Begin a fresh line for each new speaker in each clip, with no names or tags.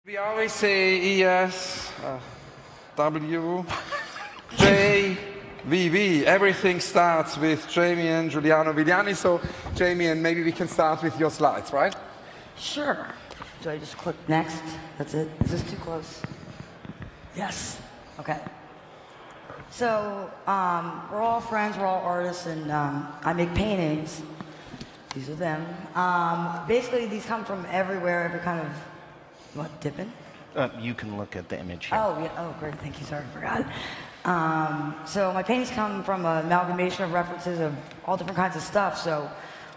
We always say ES, W, J, VV. Everything starts with Jamian, Juliano-Villani. So, Jamian, maybe we can start with your slides, right?
Sure. Do I just click next? That's it? Is this too close? Yes. Okay. So, we're all friends, we're all artists, and I make paintings. These are them. Basically, these come from everywhere, every kind of, what, dipping?
You can look at the image here.
Oh, yeah. Oh, great. Thank you. Sorry, I forgot. So my paintings come from an amalgamation of references of all different kinds of stuff. So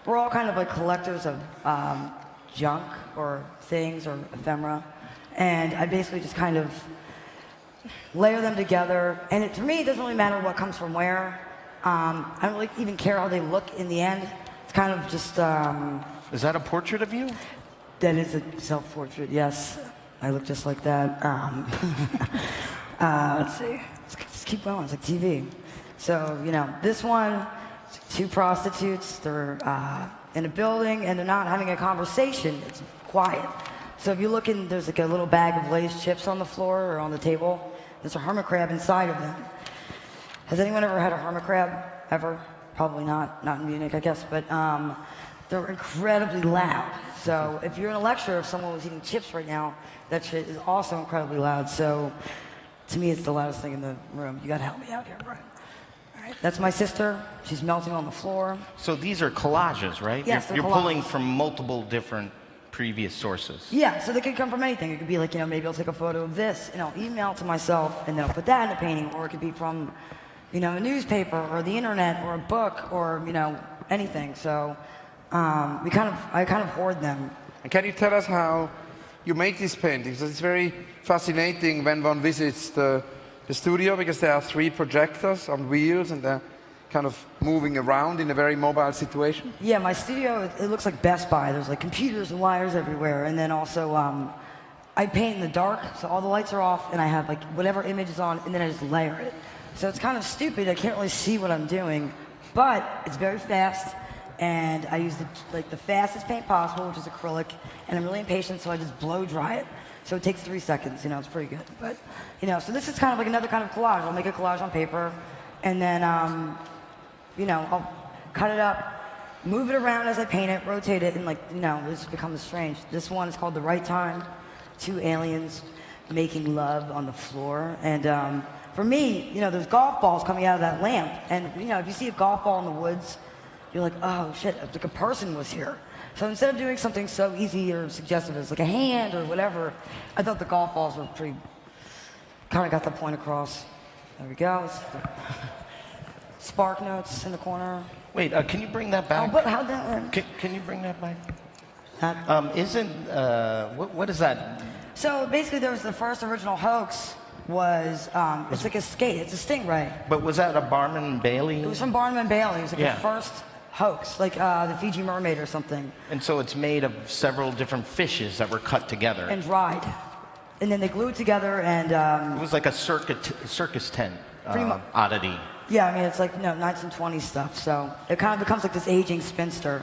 we're all kind of like collectors of junk or things or ephemera. And I basically just kind of layer them together. And to me, it doesn't really matter what comes from where. I don't really even care how they look in the end. It's kind of just...
Is that a portrait of you?
That is a self-portrait, yes. I look just like that. Let's see. Let's keep going. It's like TV. So, you know, this one, two prostitutes. They're in a building, and they're not having a conversation. It's quiet. So if you look in, there's like a little bag of Lay's chips on the floor or on the table. There's a hermit crab inside of them. Has anyone ever had a hermit crab? Ever? Probably not. Not in Munich, I guess. But they're incredibly loud. So if you're in a lecture, if someone was eating chips right now, that shit is also incredibly loud. So to me, it's the loudest thing in the room. You gotta help me out here, Brian. All right, that's my sister. She's melting on the floor.
So these are collages, right?
Yes,
you're
collages.
Pulling from multiple different previous sources.
Yeah, so they could come from anything. It could be like, you know, maybe I'll take a photo of this and I'll email it to myself and then I'll put that in a painting, or it could be from, you know, a newspaper or the internet or a book or, you know, anything. So I kind of hoard them.
And can you tell us how you make these paintings? It's very fascinating when one visits the studio, because there are 3 projectors on wheels and they're kind of moving around in a very mobile situation.
Yeah, my studio, it looks like Best Buy. There's like computers and wires everywhere. And then also, I paint in the dark, so all the lights are off, and I have like whatever image is on, and then I just layer it. So it's kind of stupid. I can't really see what I'm doing, but it's very fast. And I use the fastest paint possible, which is acrylic, and I'm really impatient, so I just blow dry it. So it takes 3 seconds, you know, it's pretty good. But, you know, so this is kind of like another kind of collage. I'll make a collage on paper, and then, you know, I'll cut it up, move it around as I paint it, rotate it, and like, you know, this becomes strange. This one is called The Right Time, 2 aliens making love on the floor. And for me, you know, there's golf balls coming out of that lamp. And, you know, if you see a golf ball in the woods, you're like, oh shit, like a person was here. So instead of doing something so easy or suggestive as like a hand or whatever, I thought the golf balls were pretty, kind of got the point across. There we go. Spark notes in the corner.
Wait, can you bring that back?
Oh, but how'd that
Can you bring that back?
That,
what is that?
So basically there was the first original hoax was, it's like a skate, it's a stingray.
But was that a Barnum and Bailey?
It was from Barnum and Bailey. It was like
Yeah.
the first hoax, like the Fiji mermaid or something.
And so it's made of several different fishes that were cut together.
And dried. And then they glued together and...
it was like a circus tent
Pretty mu-
oddity.
yeah, I mean, it's like, 1920s stuff, so it kind of becomes like this aging spinster.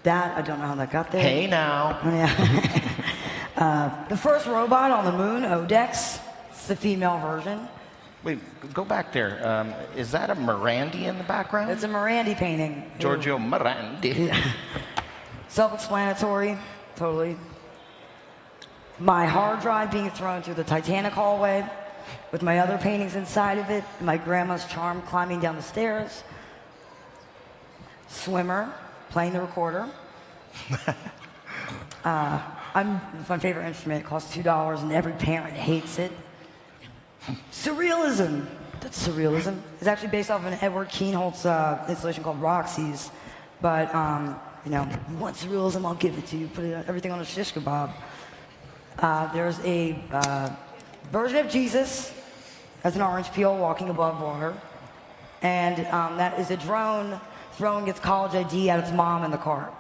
That, I don't know how that got there.
Hey now.
Yeah. The first robot on the moon, Odex, it's the female version.
Wait, go back there. Is that a Morandi in the background?
It's a Morandi painting.
Giorgio Morandi.
Yeah. Self-explanatory, totally. My hard drive being thrown through the Titanic hallway with my other paintings inside of it, my grandma's charm climbing down the stairs. Swimmer, playing the recorder. It's my favorite instrument. It costs $2 and every parent hates it. Surrealism. That's surrealism. It's actually based off of an Edward Keenholt's installation called Roxy's. But, you know, you want surrealism, I'll give it to you. Put everything on a shish kebab. There's a version of Jesus as an orange peel walking above water. And that is a drone throwing its college ID at its mom in the car.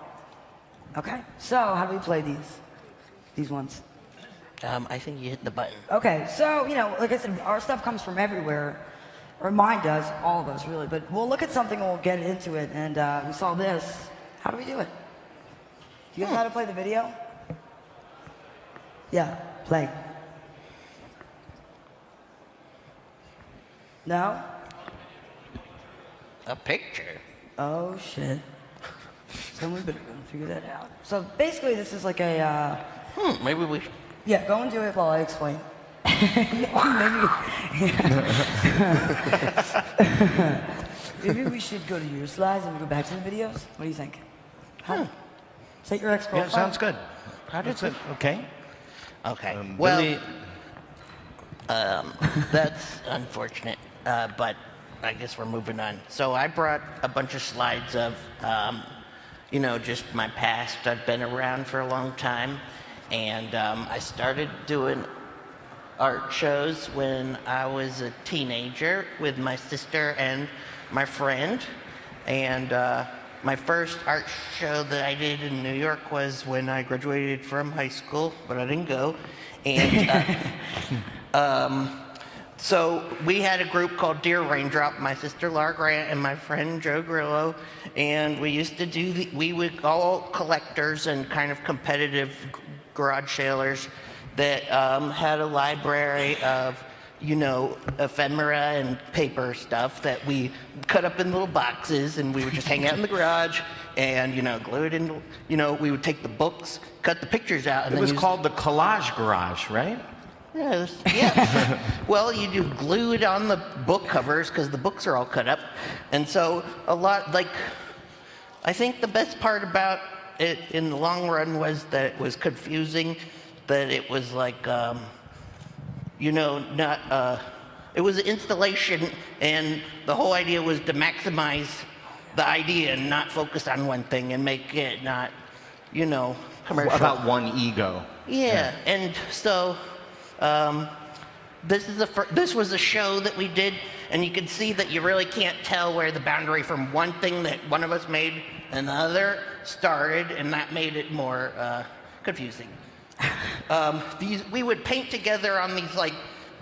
Okay, so how do we play these ones?
I think you hit the button.
Okay, so, you know, like I said, our stuff comes from everywhere. Or mine does, all of us, really. But we'll look at something and we'll get into it. And we saw this. How do we do it? Do you guys know how to play the video? Yeah, play. No?
A picture.
Oh, shit. Someone better go and figure that out. So basically, this is like a,
Maybe we.
yeah, go and do it while I explain. Maybe we should go to your slides and we go back to the videos. What do you think? Huh? Is that your ex-girlfriend?
Yeah, sounds good. How does it? Okay.
Okay.
Billy,
That's unfortunate, but I guess we're moving on. So I brought a bunch of slides of, just my past. I've been around for a long time, and I started doing art shows when I was a teenager with my sister and my friend. And my first art show that I did in New York was when I graduated from high school, but I didn't go. And so we had a group called Dear Raindrop, my sister Laura Grant and my friend Joe Grillo, and we used to do, we would all collectors and kind of competitive garage sailors that had a library of, ephemera and paper stuff that we cut up in little boxes, and we would just hang out in the garage and, glue it in, we would take the books, cut the pictures out. And
it
then
was
use
called the Collage Garage, right?
Yes. Yeah. Well, you do glue it on the book covers because the books are all cut up. And so a lot, I think the best part about it in the long run was that it was confusing, that it was it was an installation, and the whole idea was to maximize the idea and not focus on one thing and make it not, commercial.
About one ego.
Yeah. And so this was a show that we did, and you can see that you really can't tell where the boundary from one thing that one of us made and the other started, and that made it more confusing. We would paint together on these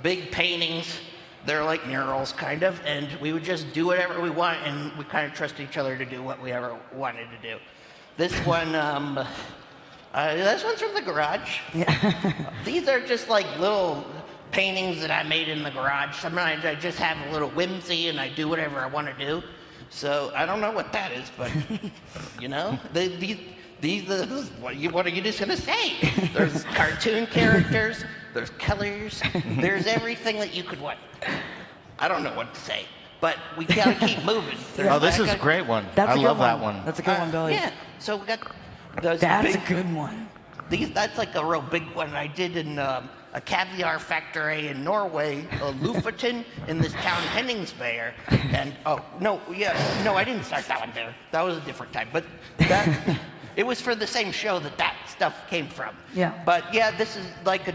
big paintings. They're like murals, kind of, and we would just do whatever we want, and we kind of trust each other to do what we ever wanted to do. This one, this one's from the garage. Yeah. These are just little paintings that I made in the garage. Sometimes I just have a little whimsy and I do whatever I want to do. So I don't know what that is, but what are you just gonna say? There's cartoon characters, there's colors, there's everything that you could want. I don't know what to say, but we gotta keep moving.
Oh, this is a great one.
That's
I
a good
love that one.
That's a good one, Billy.
Yeah, so we got those
That's
big,
a good one.
That's a real big one I did in a caviar factory in Norway, Lofoten, in this town Henningsvær. And I didn't start that one there. That was a different time. But it was for the same show that stuff came from.
Yeah.
But this is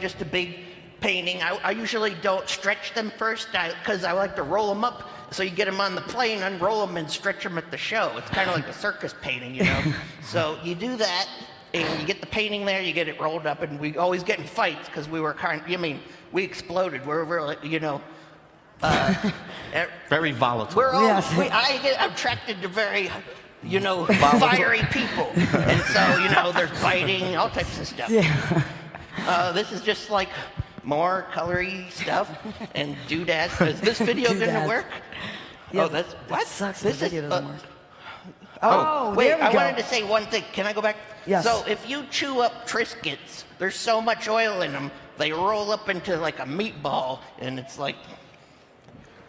just a big painting. I usually don't stretch them first because I like to roll them up. So you get them on the plane, unroll them, and stretch them at the show. It's kind of like a circus painting, So you do that, and you get the painting there, you get it rolled up, and we always get in fights because we were we exploded. We're really,
Very volatile.
we're all,
Yes.
I get attracted to very, fiery people. And so, there's fighting, all types of stuff.
Yeah.
This is just more colory stuff and doodads. Is this video going to
Doodads.
work?
Yeah,
Oh, that's what?
That sucks.
This
The video
is,
doesn't work.
Oh, wait,
there we
I
go.
wanted to say one thing. Can I go back?
Yes.
So if you chew up Triscuits, there's so much oil in them, they roll up into a meatball, and it's All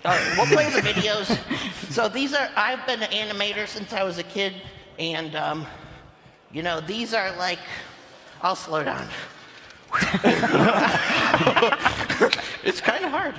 right, we'll play the videos. So I've been an animator since I was a kid, and, these are I'll slow down. It's kind of hard.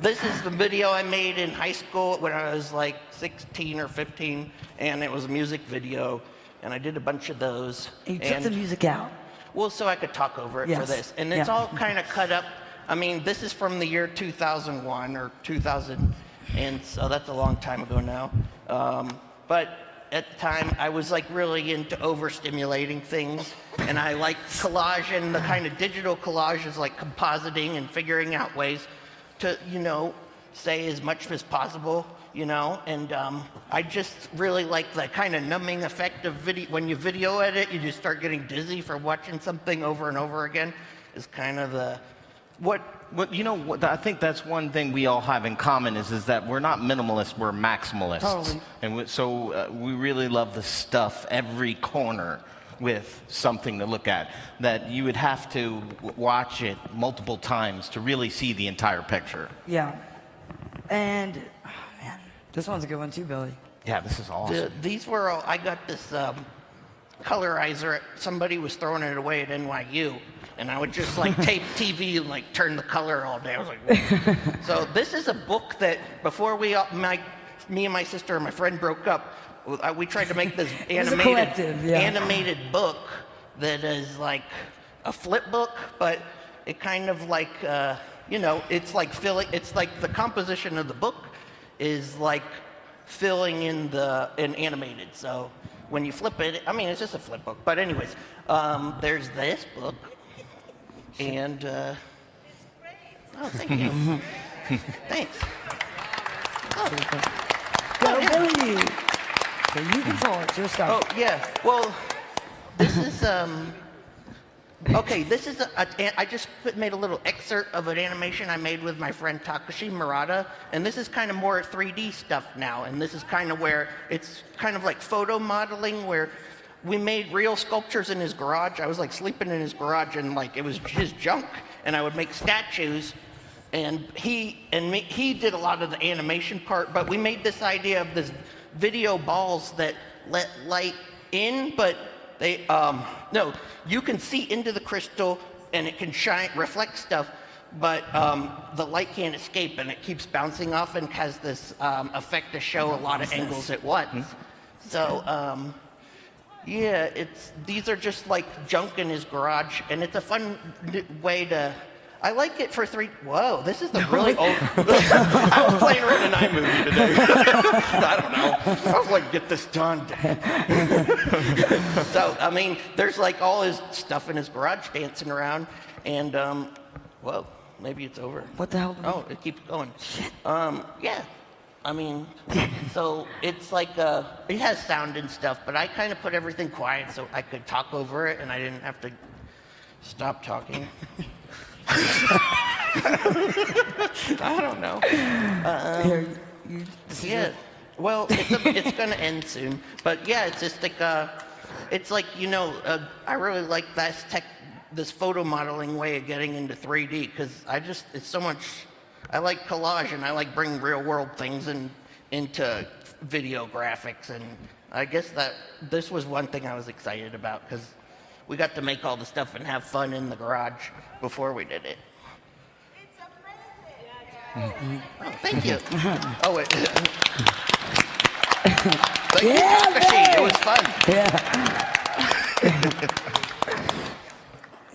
This is the video I made in high school when I was 16 or 15, and it was a music video, and I did a bunch of those.
You took the music out.
Well, so I could talk over it for
Yes.
this. And it's all kind of cut up. I mean, this is from the year 2001 or 2000, and so that's a long time ago now. But at the time, I was really into overstimulating things, and I like collage, and the kind of digital collage is compositing and figuring out ways to, say as much as possible you know, and I just really like the kind of numbing effect of video. When you video edit, you just start getting dizzy for watching something over and over again. Is kind of the
I think that's one thing we all have in common is that we're not minimalists, we're maximalists.
Totally.
And so we really love to stuff every corner with something to look at, that you would have to watch it multiple times to really see the entire picture.
Yeah. And, oh man, this one's a good one too, Billy.
Yeah, this is awesome.
These were all, I got this colorizer. Somebody was throwing it away at NYU. And I would just like tape TV and like turn the color all day. I was like, whoa. So this is a book that before me and my sister and my friend broke up, we tried to make this animated book that is like a flip book, but it kind of like, you know, it's like the composition of the book is like filling in in animated. So when you flip it, I mean, it's just a flip book. But anyways, there's this book. And, oh, thank you. Thanks. Oh.
Go, Billy! So you control it, it's your stuff.
Oh, yeah. Well, this is, okay, this is, I just made a little excerpt of an animation I made with my friend Takashi Murata, and this is kind of more 3D stuff now, and this is kind of where it's kind of like photo modeling where we made real sculptures in his garage. I was like sleeping in his garage and like it was his junk, and I would make statues, and he did a lot of the animation part, but we made this idea of this video balls that let light in, but they, no, you can see into the crystal and it can reflect stuff, but the light can't escape and it keeps bouncing off and has this effect to show a lot of angles at once. So, yeah, these are just like junk in his garage, and it's a fun way to. I like it for Whoa, this is the really old. I was playing around an iMovie today. I don't know. I was like, get this done. So I mean, there's like all his stuff in his garage dancing around, and whoa, maybe it's over.
What the hell?
Oh, it keeps going. Shit. Yeah. I mean, so it's like, it has sound and stuff, but I kind of put everything quiet so I could talk over it and I didn't have to stop talking. I don't know. Yeah, well, it's going to end soon. But yeah, it's just like, you know, I really like this photo modeling way of getting into 3D because it's so much. I like collage, and I like bringing real-world things into video graphics, and I guess that this was one thing I was excited about, because we got to make all the stuff and have fun in the garage before we did it. It's amazing! Oh, thank you. Oh, wait. Thank you, Takashi. It was fun.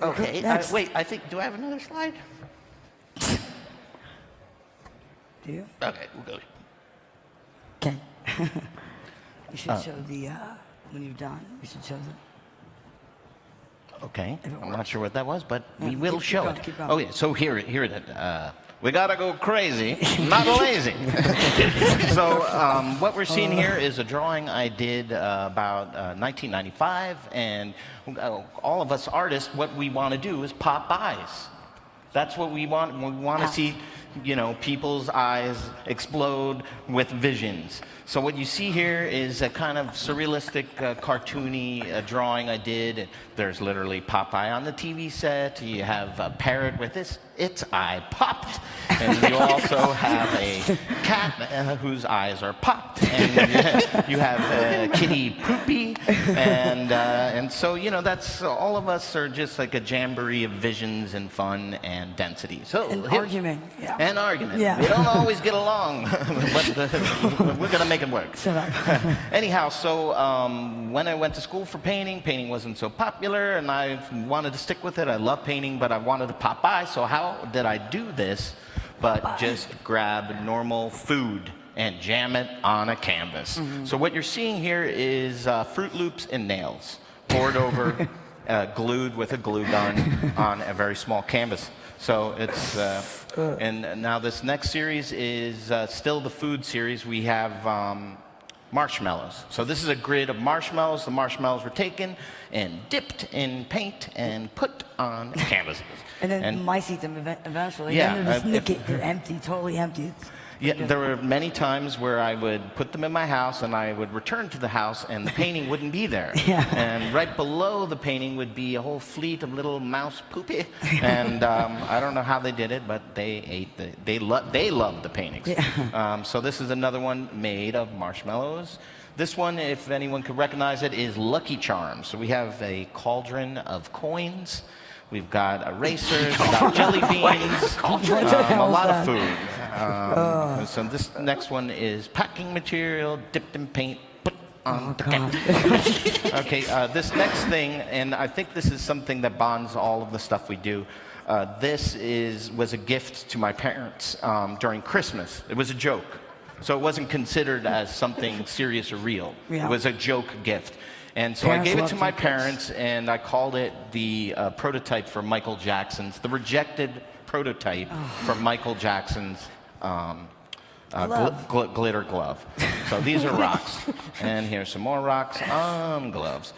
Okay, wait, do I have another slide?
Do you?
Okay, we'll go.
Okay. You should show when you're done, you should show them.
Okay, I'm not sure what that was, but we will show
going,
it.
keep going.
Oh yeah, so here it is. We gotta go crazy, not lazy. So what we're seeing here is a drawing I did about 1995, and all of us artists, what we want to do is pop eyes. That's what we want. We want to see, you know, people's eyes explode with visions. So what you see here is a kind of surrealistic, cartoony drawing I did. There's literally Popeye on the TV set. You have a parrot with its eye popped. And you also have a cat whose eyes are popped. And you have Kitty Poopy. And so, you know, that's all of us are just like a jamboree of visions and fun and density. So
And argument. Yeah.
And argument.
Yeah.
We don't always get along, but we're going to make it work.
Shut up.
Anyhow, so when I went to school for painting wasn't so popular, and I wanted to stick with it. I love painting, but I wanted to pop by. So how did I do this? But just grab normal food and jam it on a canvas. Mm-hmm. So what you're seeing here is Fruit Loops and nails poured over glued with a glue gun on a very small canvas. So it's, and now this next series is still the food series. We have marshmallows. So this is a grid of marshmallows. The marshmallows were taken and dipped in paint and put on canvases.
And then mice eat them eventually.
Yeah,
Then they're just naked. They're empty, totally empty.
Yeah, there were many times where I would put them in my house and I would return to the house and the painting wouldn't be there.
Yeah.
And right below the painting would be a whole fleet of little mouse poopy. And I don't know how they did it, but they ate they loved the paintings.
Yeah.
So this is another one made of marshmallows. This one, if anyone could recognize it, is Lucky Charms. So we have a cauldron of coins. We've got erasers, we've got jelly beans, a lot of food. So this next one is packing material dipped in paint, put on the canvas. Okay, this next thing, and I think this is something that bonds all of the stuff we do. This was a gift to my parents during Christmas. It was a joke. So it wasn't considered as something serious or real.
Yeah.
It was a joke gift. And so I gave it to my parents, and I called it the prototype for Michael Jackson's, the rejected prototype for Michael Jackson's glitter glove. So these are rocks. And here's some more rocks on gloves.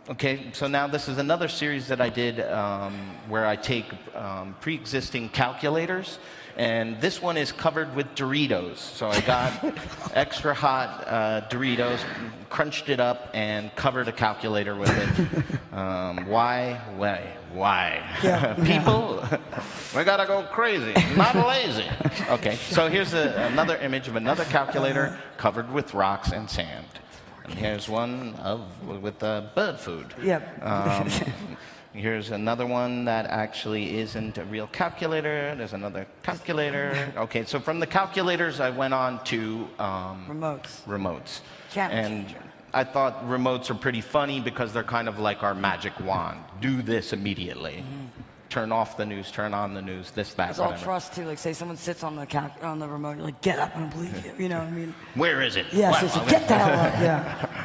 Okay, so now this is another series that I did where I take pre-existing calculators. And this one is covered with Doritos. So I got extra hot Doritos, crunched it up, and covered a calculator with it. Why?
Yeah.
People, we gotta go crazy, not lazy. Okay, so here's another image of another calculator covered with rocks and sand. And here's one with bird food.
Yep.
Here's another one that actually isn't a real calculator. There's another calculator. Okay, so from the calculators, I went on to remotes. And I thought remotes are pretty funny because they're kind of like our magic wand. Do this immediately. Turn off the news, turn on the news, this, that,
It's all
whatever.
trust too. Like say someone sits on the remote, you're like, get up, I don't believe you. You know what I mean?
Where is it?
Yeah,
What?
so get the hell up. Yeah.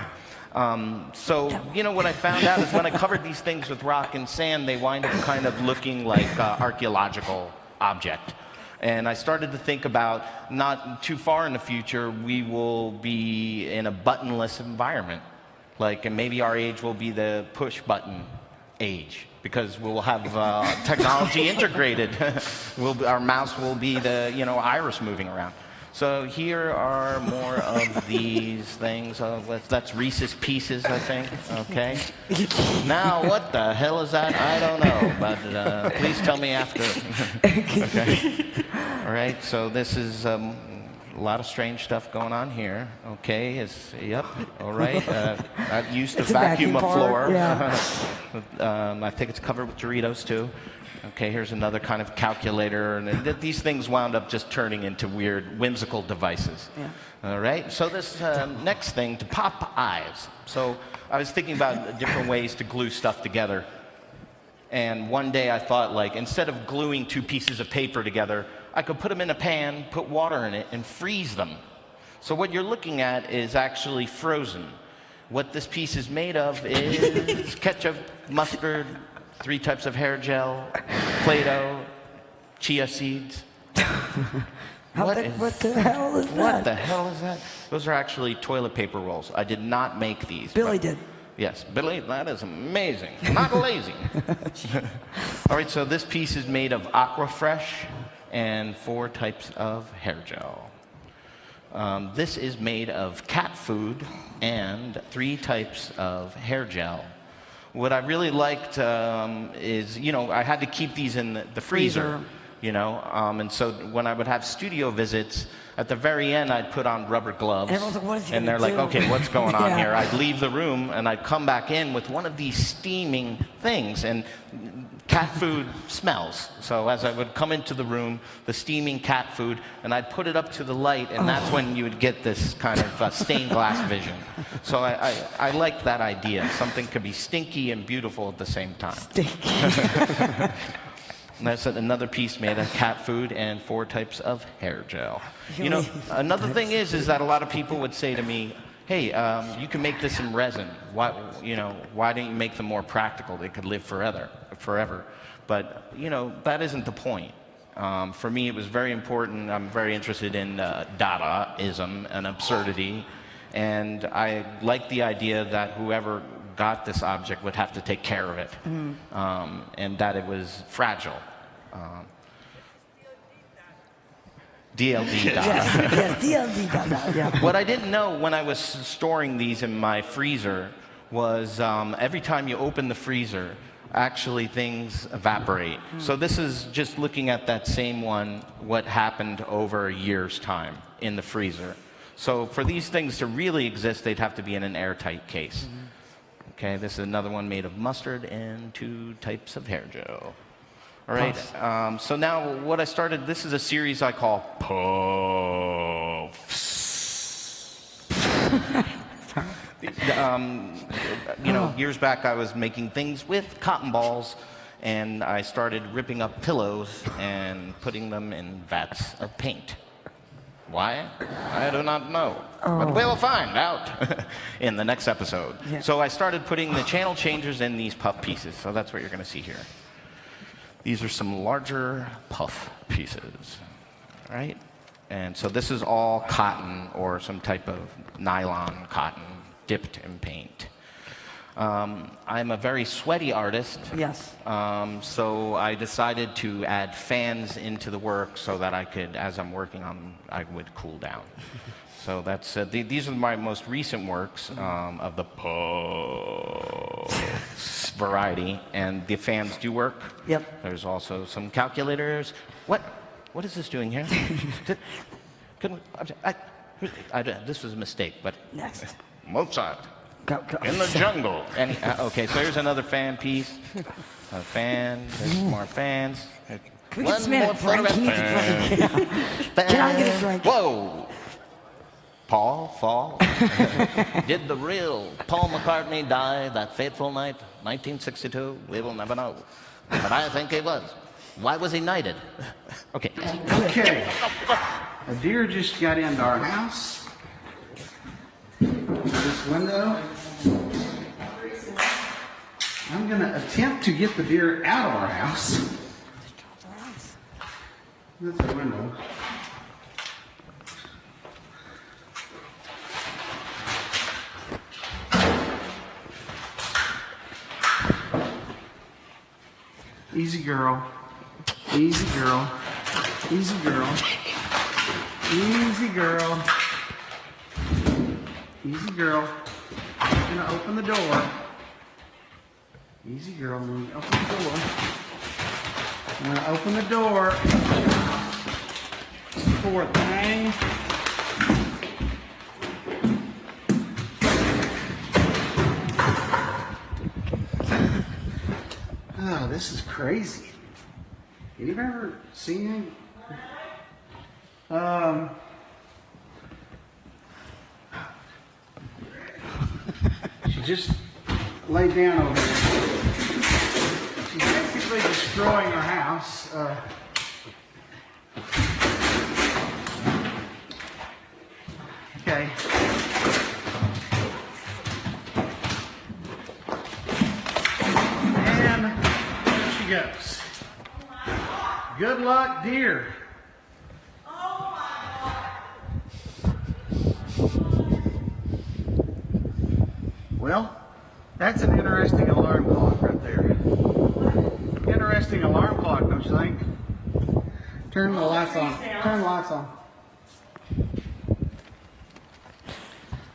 So, you know, what I found out is when I covered these things with rock and sand, they wind up kind of looking like archaeological object. And I started to think about not too far in the future, we will be in a buttonless environment. Like, and maybe our age will be the push button age because we'll have technology integrated. Our mouse will be the, iris moving around. So here are more of these things. That's Reese's Pieces, I think. Okay. Now, what the hell is that? I don't know, but please tell me after. Okay. All right. So this is a lot of strange stuff going on here. Okay. Yep. All right. I used to vacuum a floor.
Yeah.
I think it's covered with Doritos too. Okay, here's another kind of calculator, and these things wound up just turning into weird, whimsical devices.
Yeah.
All right, so this next thing, to pop eyes. So I was thinking about different ways to glue stuff together, and one day I thought, like, instead of gluing two pieces of paper together, I could put them in a pan, put water in it, and freeze them. So what you're looking at is actually frozen. What this piece is made of is ketchup, mustard, 3 types of hair gel, Play-Doh, chia seeds.
What the hell is that?
What the hell is that? Those are actually toilet paper rolls. I did not make these.
Billy did.
Yes, Billy, that is amazing. Not lazy. All right, so this piece is made of Aquafresh and 4 types of hair gel. This is made of cat food and 3 types of hair gel. What I really liked is, I had to keep these in the freezer, and so when I would have studio visits, at the very end, I'd put on rubber gloves.
And everyone's like, what is he
and they're
gonna
like,
do?
okay, what's going on
Yeah.
here? I'd leave the room, and I'd come back in with one of these steaming things, and cat food smells. So as I would come into the room, the steaming cat food, and I'd put it up to the light, and that's when you would get this kind of stained glass vision. So I liked that idea. Something could be stinky and beautiful at the same time.
Stinky.
And that's another piece made of cat food and 4 types of hair gel. Another thing is that a lot of people would say to me, hey, you can make this in resin. Why don't you make them more practical? They could live forever. But, that isn't the point. For me, it was very important. I'm very interested in Dadaism and absurdity. And I like the idea that whoever got this object would have to take care of it, and that it was fragile. DLD.
Yes, DLD. Yeah.
What I didn't know when I was storing these in my freezer was every time you open the freezer, actually things evaporate. So this is just looking at that same one, what happened over a year's time in the freezer. So for these things to really exist, they'd have to be in an airtight case. Okay, this is another one made of mustard and 2 types of hair gel. All right, so now what I started, this is a series I call Puffs. Years back I was making things with cotton balls, and I started ripping up pillows and putting them in vats of paint. Why? I do not know. But we'll find out in the next episode.
Yeah.
So I started putting the channel changers in these puff pieces. So that's what you're going to see here. These are some larger puff pieces, right? And so this is all cotton or some type of nylon cotton dipped in paint. I'm a very sweaty artist.
Yes.
So I decided to add fans into the work so that I could, as I'm working on them, I would cool down. So that's these are my most recent works of the Puffs variety, and the fans do work.
Yep.
There's also some calculators. What is this doing here? This was a mistake, but
Next.
Mozart.
Go.
In the jungle. Okay, so here's another fan piece. A fan. There's more fans.
Can we get some more Frank?
Fan.
Can I get a drink?
Whoa. Paul. Did the real Paul McCartney die that fateful night, 1962? We will never know. But I think he was. Why was he knighted? Okay.
Okay. A deer just got into our house. This window. I'm going to attempt to get the deer out of our house. That's the window. Easy girl. Easy girl. Easy girl. Easy girl. Easy girl. I'm gonna open the door. Easy girl. I'm gonna open the door. I'm gonna open the door. Poor thing. Oh, this is crazy. Have you ever seen she just laid down over there. She's basically destroying our house. Okay. And there she goes. Good luck, dear. Well, that's an interesting alarm clock right there. Interesting alarm clock, don't you think? Turn the lights on. Turn the lights on.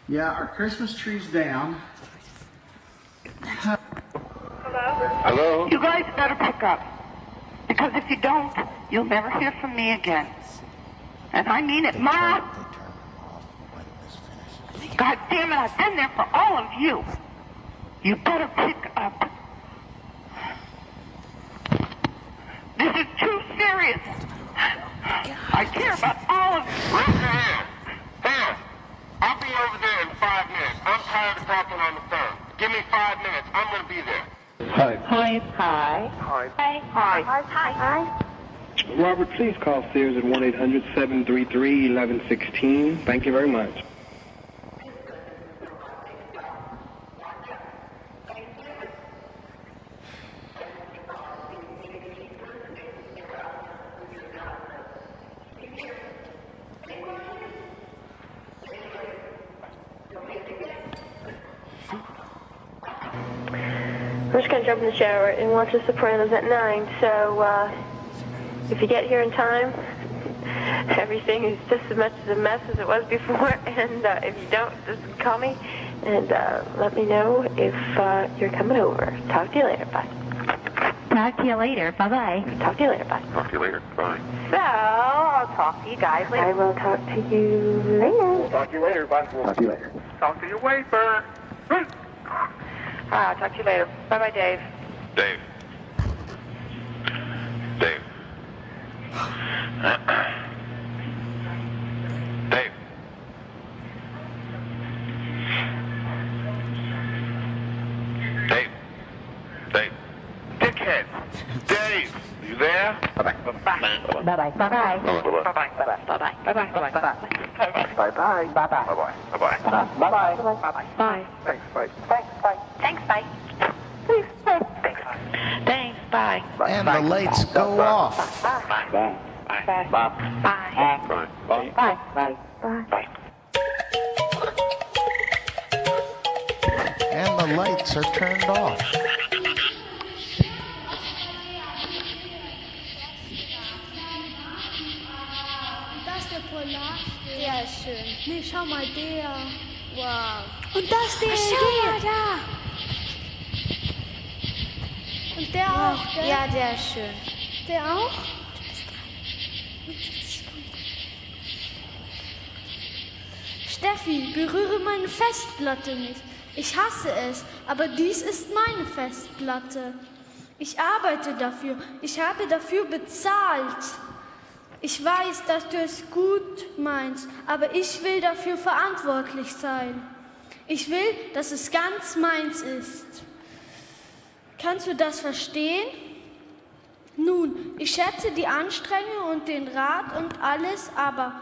Yeah, our Christmas tree's down.
Hello? You guys better pick up. Because if you don't, you'll never hear from me again. And I mean it, Ma! God damn it, I've been there for all of you. You better pick up. This is too serious. I care about all of you.
Raise your hand. Here. I'll be over there in 5 minutes. I'm tired of talking on the phone. Give me 5 minutes. I'm going to be there.
Hi.
Hi. Hi.
Hi.
Hi. Hi. Hi. Hi.
Robert, please call Sears at 1-800-733-1116. Thank you very much.
We're just gonna jump in the shower and watch The Sopranos at 9. So if you get here in time, everything is just as much as a mess as it was before. And if you don't, just call me and let me know if you're coming over. Talk to you later. Bye.
Talk to you later. Bye-bye.
Talk to you later. Bye.
Talk to you later. Bye.
So, I'll talk to you guys later.
I will talk to you later.
Talk to you later. Bye. Talk to you later. Talk to you later.
I'll talk to you later. Bye-bye, Dave.
Dave. Dave. Dave. Dave. Dave. Dickhead. Dave. Are you there? Bye-bye.
Bye-bye. Bye-bye. Bye-bye.
Bye-bye.
Bye-bye. Bye-bye. Bye-bye. Bye-bye.
Bye-bye. Bye-bye.
Bye-bye.
Bye-bye.
Bye-bye. Bye-bye.
Bye.
Thanks. Bye.
Thanks. Bye. Thanks. Bye. Thanks. Bye. Thanks. Bye.
And the lights go off.
Bye.
Bye.
Bye.
Bye.
Bye.
Bye.
Bye. Bye.
Bye.
And the lights are turned off.
Das ist der Polar. Der ist schön. Nee, schau mal, der. Wow. Und das der. Schau mal da. Und der auch, gell? Ja, der ist schön. Der auch? Steffi, berühre meine Festplatte nicht. Ich hasse es, aber dies ist meine Festplatte. Ich arbeite dafür. Ich habe dafür bezahlt. Ich weiß, dass du es gut meinst, aber ich will dafür verantwortlich sein. Ich will, dass es ganz meins ist. Kannst du das verstehen? Nun, ich schätze die Anstrengung und den Rat und alles, aber,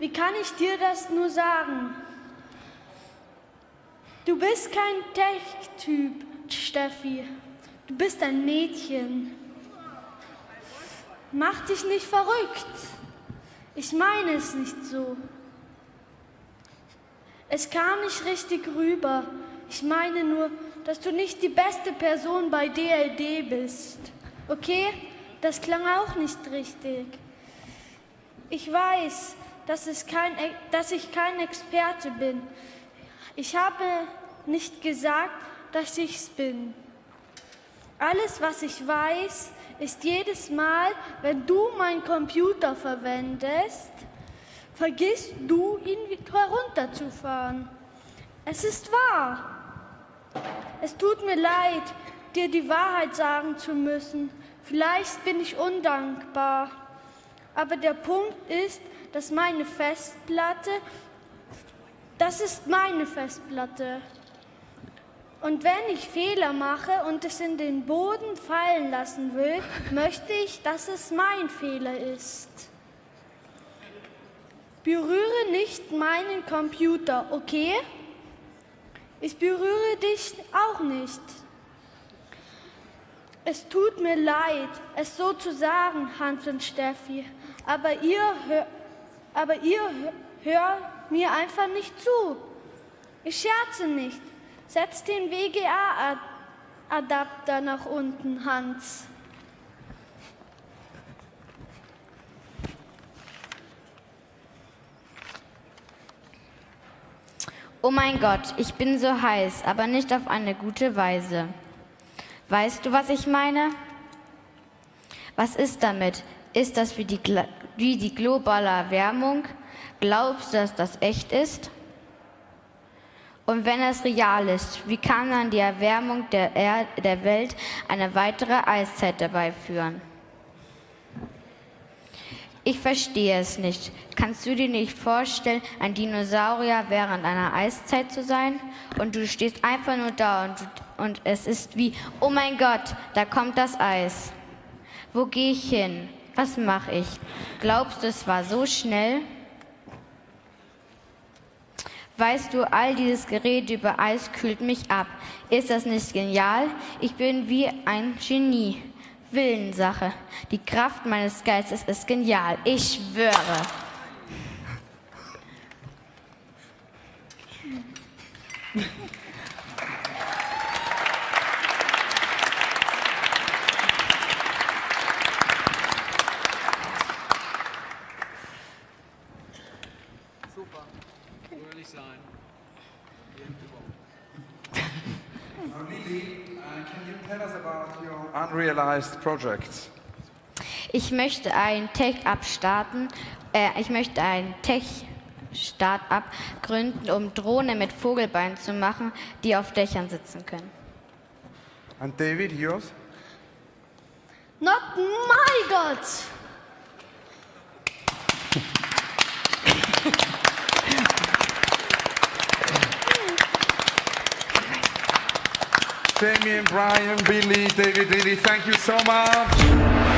wie kann ich dir das nur sagen? Du bist kein Tech-Typ, Steffi. Du bist ein Mädchen. Mach dich nicht verrückt. Ich meine es nicht so. Es kam nicht richtig rüber. Ich meine nur, dass du nicht die beste Person bei DLD bist. Okay? Das klang auch nicht richtig. Ich weiß, dass ich kein Experte bin. Ich habe nicht gesagt, dass ich's bin. Alles, was ich weiß, ist jedes Mal, wenn du meinen Computer verwendest, vergisst du, ihn herunterzufahren. Es ist wahr. Es tut mir leid, dir die Wahrheit sagen zu müssen. Vielleicht bin ich undankbar. Aber der Punkt ist, das ist meine Festplatte. Und wenn ich Fehler mache und es in den Boden fallen lassen will, möchte ich, dass es mein Fehler ist. Berühre nicht meinen Computer, okay? Ich berühre dich auch nicht. Es tut mir leid, es so zu sagen, Hans und Steffi, aber ihr hört mir einfach nicht zu. Ich scherze nicht. Setz den WGA-Adapter nach unten, Hans.
Oh mein Gott, ich bin so heiß, aber nicht auf eine gute Weise. Weißt du, was ich meine? Was ist damit? Ist das wie die globale Erwärmung? Glaubst du, dass das echt ist? Und wenn es real ist, wie kann dann die Erwärmung der Welt eine weitere Eiszeit dabei führen? Ich verstehe es nicht. Kannst du dir nicht vorstellen, ein Dinosaurier während einer Eiszeit zu sein? Und du stehst einfach nur da und es ist wie, oh mein Gott, da kommt das Eis. Wo gehe ich hin? Was mache ich? Glaubst du, es war so schnell? Weißt du, all dieses Gerede über Eis kühlt mich ab. Ist das nicht genial? Ich bin wie ein Genie. Willenssache. Die Kraft meines Geistes ist genial. Ich schwöre.
Lily, can you tell us about your unrealized projects?
Ich möchte ein Tech-Up starten. Ich möchte ein Tech-Start-up gründen, um Drohnen mit Vogelbeinen zu machen, die auf Dächern sitzen können.
And David, yours?
Not my God!
Jamian, Brian, Billy, David, Lily, thank you so much.